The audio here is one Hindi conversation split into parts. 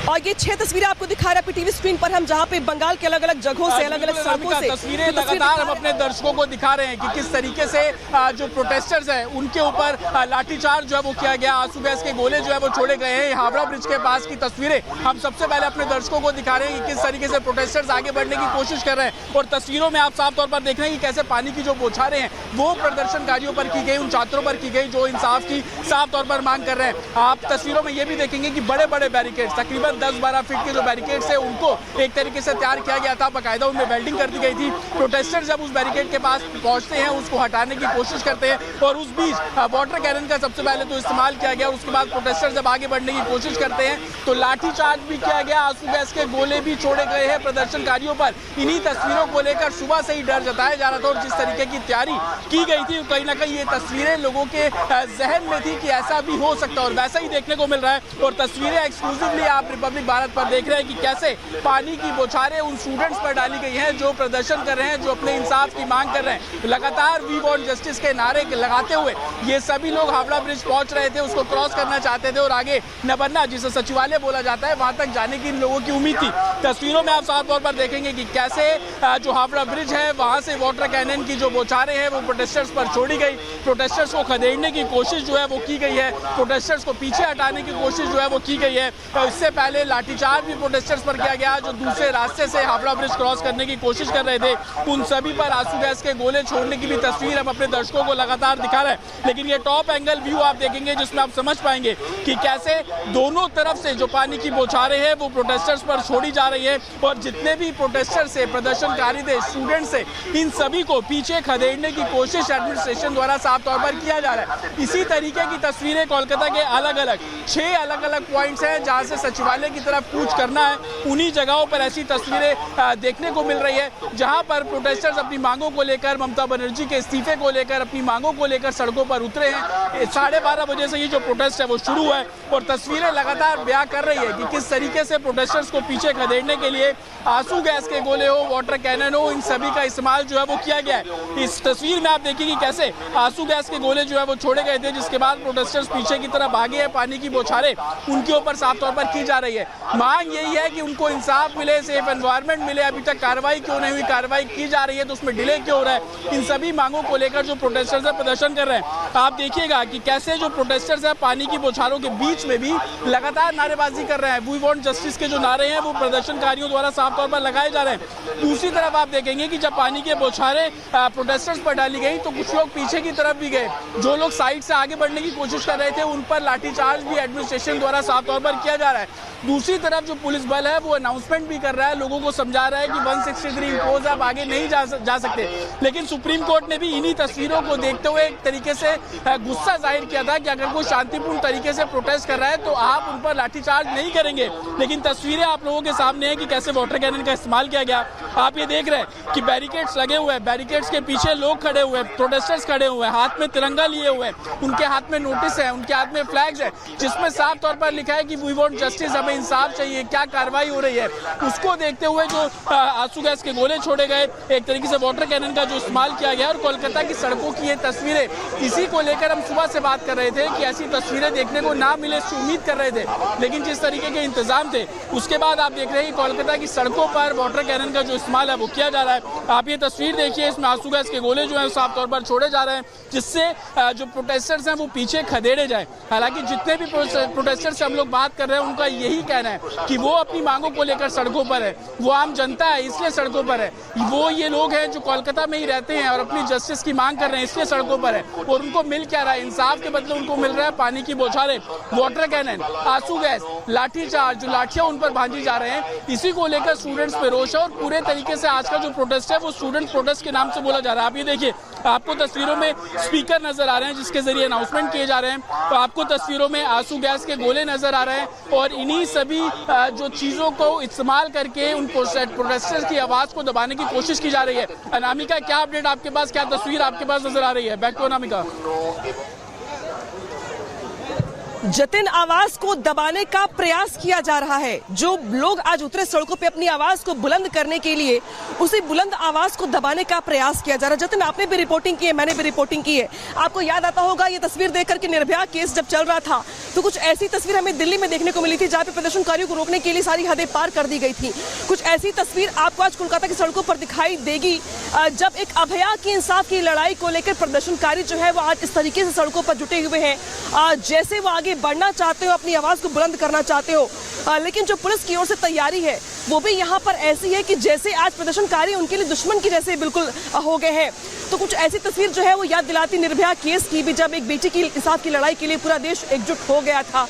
और ये 6 तस्वीरें आपको दिखा रहे हैं पीटीवी स्क्रीन पर हम, जहां पे बंगाल के अलग अलग जगहों से, अलग अलग सड़कों से तस्वीरें लगातार हम अपने दर्शकों को दिखा रहे हैं कि किस तरीके से जो प्रोटेस्टर्स हैं उनके ऊपर लाठीचार्ज जो है वो किया गया, आंसू गैस के गोले जो है वो छोड़े गए हैं। हावड़ा ब्रिज के पास की तस्वीरें हम सबसे पहले अपने दर्शकों को दिखा रहे हैं कि किस तरीके से प्रोटेस्टर्स आगे बढ़ने की कोशिश कर रहे हैं। और तस्वीरों में आप साफ तौर पर देख रहे हैं कि कैसे पानी की जो बौछारें हैं वो प्रदर्शनकारियों पर की गई, उन छात्रों पर की गई जो इंसाफ की साफ तौर पर मांग कर रहे हैं। आप तस्वीरों में ये भी देखेंगे कि बड़े बड़े बैरिकेड्स, तकरीबन 10-12 फीट के जो बैरिकेड्स है उनको एक तरीके से तैयार किया गया था, बाकायदा उनमें वेल्डिंग कर दी गई थी। प्रोटेस्टर्स जब उस बैरिकेड के पास पहुंचते हैं उसको हटाने की कोशिश करते हैं और उस बीच वाटर कैनन का सबसे पहले तो इस्तेमाल किया गया। उसके बाद प्रोटेस्टर्स जब आगे बढ़ने की कोशिश करते हैं तो लाठीचार्ज भी किया गया, आंसू गैस के गोले भी छोड़े गए हैं प्रदर्शनकारियों पर। इन्हीं तस्वीरों को लेकर सुबह से ही डर जताया जा रहा था और जिस तरीके की तैयारी की गई थी कहीं ना कहीं ये तस्वीरें लोगों के जहन में थी कि ऐसा भी हो सकता है और वैसा ही देखने को मिल रहा है। और तस्वीरें एक्सक्लूसिवली आप रिपब्लिक भारत पर देख रहे हैं कि कैसे पानी की बौछारें उन स्टूडेंट्स पर डाली गई हैं जो प्रदर्शन कर रहे हैं, जो अपने इंसाफ की मांग कर रहे हैं। लगातार वी वांट जस्टिस के नारे लगाते हुए ये सभी लोग हावड़ा ब्रिज पहुंच रहे थे, उसको क्रॉस करना चाहते थे और आगे नबन्ना जिसे सचिवालय बोला जाता है वहां तक जाने की इन लोगों की उम्मीद थी। तस्वीरों में आप साफ तौर पर देखेंगे कि कैसे जो हावड़ा ब्रिज है वहां से वाटर कैनन की जो बौछारें हैं वो प्रोटेस्टर्स पर छोड़ी गई, प्रोटेस्टर्स को खदेड़ने की कोशिश जो है वो की गई है, प्रोटेस्टर्स को पीछे हटाने की कोशिश जो है वो की गई है। तो इससे पहले लाठीचार्ज भी प्रोटेस्टर्स पर किया गया जो दूसरे रास्ते से हावड़ा ब्रिज क्रॉस करने की कोशिश कर रहे थे। उन सभी पर आंसू गैस के गोले छोड़ने की भी तस्वीर हम अपने दर्शकों को लगातार दिखा रहे हैं। लेकिन ये टॉप एंगल व्यू आप देखेंगे जिसमें आप समझ पाएंगे कि कैसे दोनों तरफ से जो पानी की बौछारें हैं वो प्रोटेस्टर्स पर छोड़ी जा रही है और जितने भी प्रोटेस्टर्स से, प्रदर्शनकारी थे, स्टूडेंट्स से, इन सभी को पीछे खदेड़ने की कोशिश एडमिनिस्ट्रेशन द्वारा साफ तौर पर किया जा रहा है। इसी तरीके की तस्वीरें कोलकाता के अलग अलग 6 अलग अलग पॉइंट्स हैं जहां से सचिवालय की तरफ कूच करना है। उन्हीं जगहों पर ऐसी तस्वीरें देखने को मिल रही है जहां पर प्रोटेस्टर्स अपनी मांगों को लेकर, ममता बनर्जी के इस्तीफे को लेकर, अपनी मांगों को लेकर सड़कों पर उतरे हैं। 12:30 बजे से ये जो प्रोटेस्ट है वो शुरू है और तस्वीरें लगातार बयां कर रही है कि किस तरीके से प्रोटेस्टर्स को पीछे खदेड़ने के लिए आंसू गैस के गोले हो, वाटर कैनन हो, इन सभी का इस्तेमाल जो है वो किया गया है। इस तस्वीर में आप देखिए कैसे आंसू गैस के गोले जो है वो छोड़े गए थे, जिसके बाद प्रोटेस्टर्स पीछे की तरफ भागे हैं। पानी की बौछारें उनके ऊपर साफ तौर पर की जा रही है। मांग यही है कि उनको इंसाफ मिले, सेफ एनवायरनमेंट मिले। अभी तक कार्रवाई क्यों नहीं हुई, कार्रवाई की जा रही है तो उसमें डिले क्यों हो रहा है। इन सभी मांगों को लेकर जो प्रोटेस्टर्स है प्रदर्शन कर रहे हैं। आप देखिएगा कि कैसे जो प्रोटेस्टर्स है पानी की बौछारों के बीच में भी लगातार नारेबाजी कर रहे हैं। वी वांट जस्टिस के जो नारे हैं वो प्रदर्शनकारियों द्वारा साफ तौर पर लगाए जा रहे हैं। दूसरी तरफ आप देखेंगे कि जब पानी के बौछारें प्रोटेस्टर्स पर डाली गई तो कुछ लोग पीछे की तरफ भी गए। जो लोग साइड से आगे बढ़ने की कोशिश कर रहे थे उन पर लाठीचार्ज भी एडमिनिस्ट्रेशन द्वारा साफ तौर पर किया जा रहा है। दूसरी तरफ जो पुलिस बल है वो अनाउंसमेंट भी कर रहा है, लोगों को समझा रहा है कि 163 इम्पोज आप आगे नहीं जा सकते। लेकिन सुप्रीम कोर्ट ने भी इन्हीं तस्वीरों को देखते हुए एक तरीके से गुस्सा जाहिर किया था कि अगर कोई शांतिपूर्ण तरीके से प्रोटेस्ट कर रहा है तो आप उन पर लाठीचार्ज नहीं करेंगे। लेकिन तस्वीरें आप लोगों के सामने है कि कैसे वाटर कैनन का इस्तेमाल किया गया। आप ये देख रहे हैं कि बैरिकेड्स लगे हुए हैं, बैरिकेड्स के पीछे लोग खड़े हुए हैं, प्रोटेस्टर्स खड़े हुए हैं, हाथ में तिरंगा लिए हुए हैं, उनके हाथ में नोटिस है, उनके हाथ में फ्लैग्स है जिसमें साफ तौर पर लिखा है कि वी वांट जस्टिस, हमें इंसाफ चाहिए, क्या कार्रवाई हो रही है। उसको देखते हुए जो आंसू गैस के गोले छोड़े गए, एक तरीके से वाटर कैनन का जो इस्तेमाल किया गया और कोलकाता की सड़कों की ये तस्वीरें, इसी को लेकर हम सुबह से बात कर रहे थे कि ऐसी तस्वीरें देखने को ना मिले इसकी उम्मीद कर रहे थे। लेकिन जिस तरीके के इंतजाम थे उसके बाद आप देख रहे हैं कोलकाता की सड़कों पर वाटर कैनन का जो इस्तेमाल है वो किया जा रहा है। आप ये तस्वीर देखिए, इसमें आंसू गैस के गोले जो है साफ तौर पर छोड़े जा रहे हैं जिससे जो प्रोटेस्टर्स हैं वो पीछे खदेड़े जाए। हालांकि जितने भी प्रोटेस्टर्स से हम लोग बात कर रहे हैं उनका यही कहना है कि वो अपनी मांगों को लेकर सड़कों पर है, वो आम जनता है इसलिए सड़कों पर है, वो ये लोग हैं जो कोलकाता में ही रहते हैं और अपनी जस्टिस की मांग कर रहे हैं इसलिए सड़कों पर है। और उनको मिल क्या रहा है, इंसाफ के बदले उनको मिल रहा है पानी की बौछारें, वाटर कैनन, आंसू गैस, लाठीचार्ज, जो लाठियां उन पर भांजी जा रहे हैं। इसी को लेकर स्टूडेंट्स में रोष है और पूरे तरीके से आज का जो प्रोटेस्ट है वो स्टूडेंट प्रोटेस्ट के नाम से बोला जा रहा है। आप ये देखिए, आपको तस्वीरों में स्पीकर नजर आ रहे हैं जिसके जरिए अनाउंसमेंट किए जा रहे हैं, तो आपको तस्वीरों में आंसू गैस के गोले नजर आ रहे हैं और इन्हीं सभी जो चीजों को इस्तेमाल करके उन प्रोटेस्टर्स की आवाज को दबाने की कोशिश की जा रही है। अनामिका, क्या अपडेट आपके पास, क्या तस्वीर आपके पास नजर आ रही है? Back to Anamika. जतिन आवाज को दबाने का प्रयास किया जा रहा है। जो लोग आज उतरे सड़कों पे अपनी आवाज को बुलंद करने के लिए, उसी बुलंद आवाज को दबाने का प्रयास किया जा रहा है। जतिन, आपने भी रिपोर्टिंग की है, मैंने भी रिपोर्टिंग की है। आपको याद आता होगा ये तस्वीर देखकर कि निर्भया केस जब चल रहा था तो कुछ ऐसी तस्वीर हमें दिल्ली में देखने को मिली थी जहां पे प्रदर्शनकारियों को रोकने के लिए सारी हदें पार कर दी गई थी। कुछ ऐसी तस्वीर आपको आज कोलकाता की सड़कों पर दिखाई देगी जब एक अभया की इंसाफ की लड़ाई को लेकर प्रदर्शनकारी जो है वो आज इस तरीके से सड़कों पर जुटे हुए हैं जैसे वो आगे बढ़ना चाहते हो, अपनी आवाज को बुलंद करना चाहते हो। लेकिन जो पुलिस की ओर से तैयारी है वो भी यहाँ पर ऐसी है कि जैसे आज प्रदर्शनकारी उनके लिए दुश्मन की जैसे बिल्कुल हो गए हैं। तो कुछ ऐसी तस्वीर जो है वो याद दिलाती निर्भया केस की भी, जब एक बेटी की इंसाफ की लड़ाई के लिए पूरा देश एकजुट हो गया था।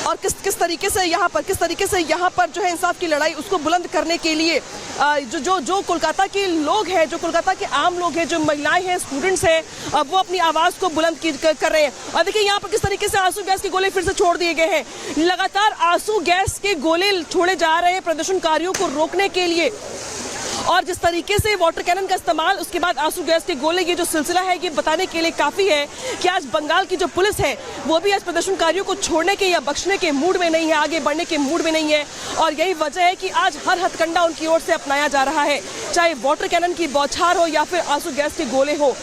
और किस तरीके से यहाँ पर जो है इंसाफ की लड़ाई उसको बुलंद करने के लिए जो कोलकाता के लोग हैं, जो कोलकाता के आम लोग हैं, जो महिलाएं हैं, स्टूडेंट्स हैं, वो अपनी आवाज को बुलंद कर रहे हैं। और देखिए यहाँ पर किस तरीके से आंसू गैस के गोले फिर से छोड़ दिए गए हैं। लगातार आंसू गैस के गोले छोड़े जा रहे हैं प्रदर्शनकारियों को रोकने के लिए। और जिस तरीके से वाटर कैनन का इस्तेमाल, उसके बाद आंसू गैस के गोले, ये जो सिलसिला है ये बताने के लिए काफी है कि आज बंगाल की जो पुलिस है वो भी आज प्रदर्शनकारियों को छोड़ने के या बख्शने के मूड में नहीं है, आगे बढ़ने के मूड में नहीं है। और यही वजह है कि आज हर हथकंडा उनकी ओर से अपनाया जा रहा है, चाहे वाटर कैनन की बौछार हो या फिर आंसू गैस के गोले हो।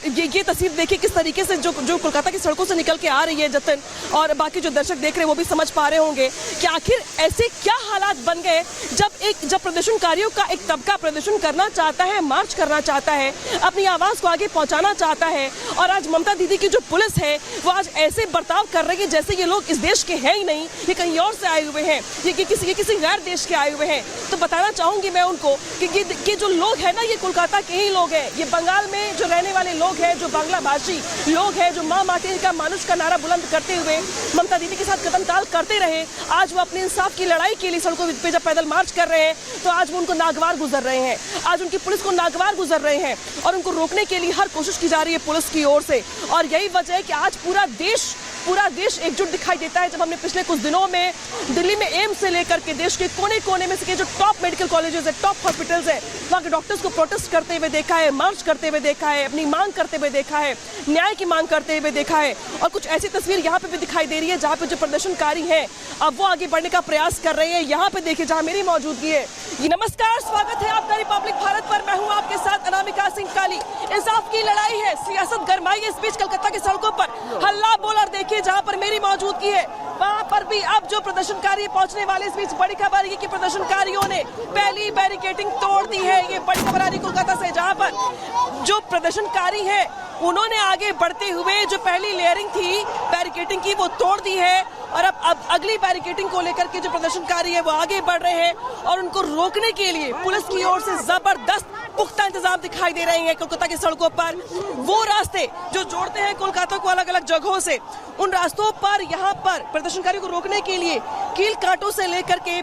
ये तस्वीर देखिए किस तरीके से जो कोलकाता की सड़कों से निकल के आ रही है जतिन, और बाकी जो दर्शक देख रहे हैं वो भी समझ पा रहे होंगे कि आखिर ऐसे क्या हालात बन गए जब प्रदर्शनकारियों का एक तबका प्रदर्शन करना चाहता है, मार्च करना चाहता है, अपनी आवाज को आगे पहुंचाना चाहता है। और आज ममता दीदी की जो पुलिस है वो आज ऐसे बर्ताव कर रही है जैसे ये लोग इस देश के हैं ही नहीं, ये कहीं और से आए हुए हैं, ये किसी गैर देश के आए हुए हैं। तो बताना चाहूंगी मैं उनको कि जो लोग हैं ना, ये कोलकाता के ही लोग हैं, ये बंगाल में जो रहने वाले लोग हैं, जो बांग्ला भाषी लोग हैं, जो माँ माटी का मानुष का नारा बुलंद करते हुए ममता दीदी के साथ कदम ताल करते रहे। आज वो अपने इंसाफ की लड़ाई के लिए सड़कों पे जब पैदल मार्च कर रहे हैं तो आज वो उनको नागवार गुजर रहे हैं, आज उनकी पुलिस को नागवार गुजर रहे हैं और उनको रोकने के लिए हर कोशिश की जा रही है पुलिस की ओर से। और यही वजह है कि आज पूरा देश एकजुट दिखाई देता है। जब हमने पिछले कुछ दिनों में दिल्ली में एम्स से लेकर के देश के कोने कोने में से जो टॉप मेडिकल कॉलेजेस है, टॉप हॉस्पिटल्स है, वहाँ के डॉक्टर्स को प्रोटेस्ट करते हुए देखा है, मार्च करते हुए देखा है, अपनी मांग करते हुए देखा है, न्याय की मांग करते हुए देखा है। और कुछ ऐसी तस्वीर यहाँ पे भी दिखाई दे रही है जहाँ पे जो प्रदर्शनकारी है अब वो आगे बढ़ने का प्रयास कर रहे हैं। यहाँ पे देखिए जहाँ मेरी मौजूदगी है। नमस्कार, स्वागत है आपका रिपब्लिक भारत पर। मैं हूँ आपके साथ अनामिका सिंह काली। इंसाफ की लड़ाई है, सियासत गरमाई है इस बीच कलकत्ता की सड़कों पर। हल्ला बोल और देखिए जहाँ पर मेरी मौजूदगी है वहाँ पर भी अब जो प्रदर्शनकारी पहुंचने वाले। इस बीच बड़ी खबर ये कि प्रदर्शनकारियों ने पहली बैरिकेडिंग तोड़ दी है। ये बड़ी खबर आ रही कोलकाता से, जहाँ पर जो प्रदर्शनकारी है उन्होंने आगे बढ़ते हुए जो पहली लेयरिंग थी बैरिकेडिंग की वो तोड़ दी है। और अब अगली बैरिकेडिंग को लेकर के जो प्रदर्शनकारी है वो आगे बढ़ रहे हैं और उनको रोकने के लिए पुलिस की ओर से जबरदस्त पुख्ता इंतजाम दिखाई दे रहे हैं कोलकाता की सड़कों पर। वो रास्ते जो जोड़ते हैं कोलकाता को अलग अलग जगहों से, उन रास्तों पर यहाँ पर प्रदर्शनकारियों को रोकने के लिए कील कांटों से लेकर के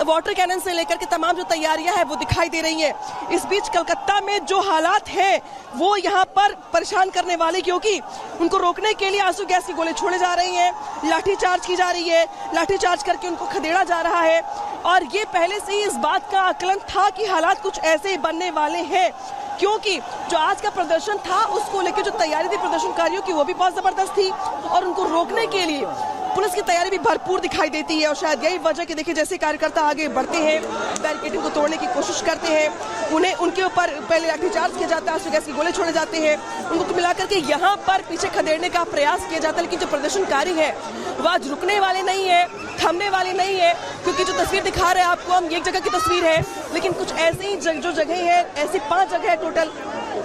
वाटर कैनन से लेकर के तमाम जो तैयारियां हैं वो दिखाई दे रही हैं। इस बीच कलकत्ता में जो हालात हैं वो यहाँ पर परेशान करने वाले, क्योंकि उनको रोकने के लिए आंसू गैस के गोले छोड़े जा रहे हैं, लाठीचार्ज की जा रही है, लाठीचार्ज करके उनको खदेड़ा जा रहा है। और ये पहले से ही इस बात का आकलन था कि हालात कुछ ऐसे ही बनने वाले हैं, क्योंकि जो आज का प्रदर्शन था उसको लेकर जो तैयारी थी प्रदर्शनकारियों की वो भी बहुत जबरदस्त थी और उनको रोकने के लिए पुलिस की तैयारी भी भरपूर दिखाई देती है। और शायद यही वजह कि देखिए जैसे कार्यकर्ता आगे बढ़ते हैं, बैरिकेडिंग को तोड़ने की कोशिश करते हैं, उनके ऊपर पहले लाठीचार्ज किया जाता है, आंसू गैस के गोले छोड़े जाते हैं, उनको मिलाकर के यहाँ पर पीछे खदेड़ने का प्रयास किया जाता है। लेकिन जो प्रदर्शनकारी है वो आज रुकने वाले नहीं है, थमने वाले नहीं है, क्योंकि जो तस्वीर दिखा रहे हैं आपको हम एक जगह की तस्वीर है, लेकिन कुछ ऐसे ही जो जगह है, ऐसी 5 जगह है टोटल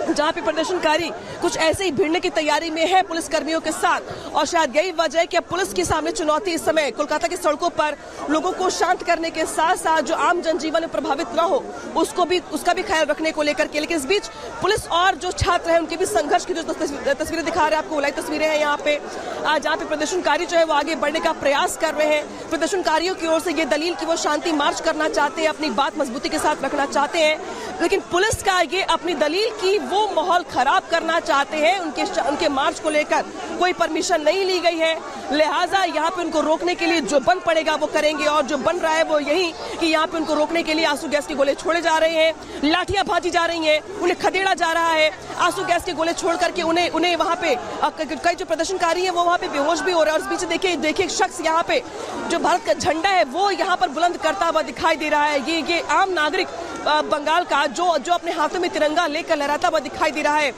जहाँ पे प्रदर्शनकारी कुछ ऐसे ही भिड़ने की तैयारी में है पुलिस कर्मियों के साथ। और शायद यही वजह है कि अब पुलिस के सामने चुनौती इस समय कोलकाता की सड़कों पर लोगों को शांत करने के साथ साथ जो आम जनजीवन प्रभावित न हो उसका भी ख्याल रखने को लेकर के। लेकिन इस बीच पुलिस और जो छात्र हैं उनके भी संघर्ष की जो तस्वीरें दिखा रहे हैं आपको, लाइव तस्वीरें हैं यहाँ पे जहाँ पे प्रदर्शनकारी जो है वो आगे बढ़ने का प्रयास कर रहे हैं। प्रदर्शनकारियों की ओर से ये दलील कि वो शांति मार्च करना चाहते हैं, अपनी बात मजबूती के साथ रखना चाहते हैं, लेकिन पुलिस का ये अपनी दलील की वो माहौल खराब करना चाहते हैं। उनके मार्च को लेकर कोई परमिशन नहीं ली गई है, लिहाजा यहाँ पे उनको रोकने के लिए जो बन पड़ेगा वो करेंगे। और जो बन रहा है वो यही कि यहाँ पे उनको रोकने के लिए आंसू गैस के गोले छोड़े जा रहे हैं, लाठियां भाजी जा रही हैं, उन्हें खदेड़ा जा रहा है। आंसू गैस के गोले छोड़ करके उन्हें वहाँ पे कई जो प्रदर्शनकारी हैं वो वहाँ पे बेहोश भी हो रहे हैं। और इस बीच देखिए शख्स यहाँ पे जो भारत का झंडा है वो यहाँ पर बुलंद करता हुआ दिखाई दे रहा है। ये आम नागरिक बंगाल का जो अपने हाथों में तिरंगा लेकर लहराता हुआ दिखाई दे रहा है।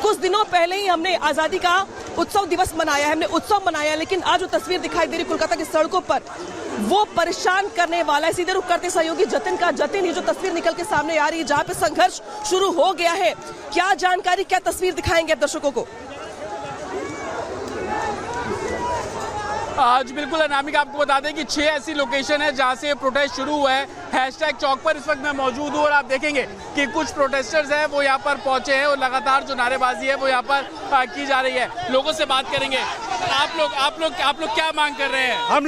कुछ दिनों पहले ही हमने आजादी का उत्सव दिवस मनाया, हमने उत्सव मनाया, लेकिन आज जो तस्वीर दिखाई दे रही कोलकाता की सड़कों पर वो परेशान करने वाला है। सीधे रुख करते सहयोगी जतिन ये जो तस्वीर निकल के सामने आ रही है जहाँ पे संघर्ष शुरू हो गया है, क्या जानकारी, क्या तस्वीर दिखाएंगे दर्शकों को? आज बिल्कुल अनामिका, आपको बता दें कि 6 ऐसी लोकेशन है जहां से प्रोटेस्ट शुरू हुआ है। हैशटैग चौक पर इस वक्त मैं मौजूद हूं और आप देखेंगे कि कुछ प्रोटेस्टर्स हैं वो यहां पर पहुंचे हैं और लगातार जो नारेबाजी है वो यहां पर की जा रही है। लोगों से बात करेंगे। आप लोग क्या मांग कर रहे हैं? हम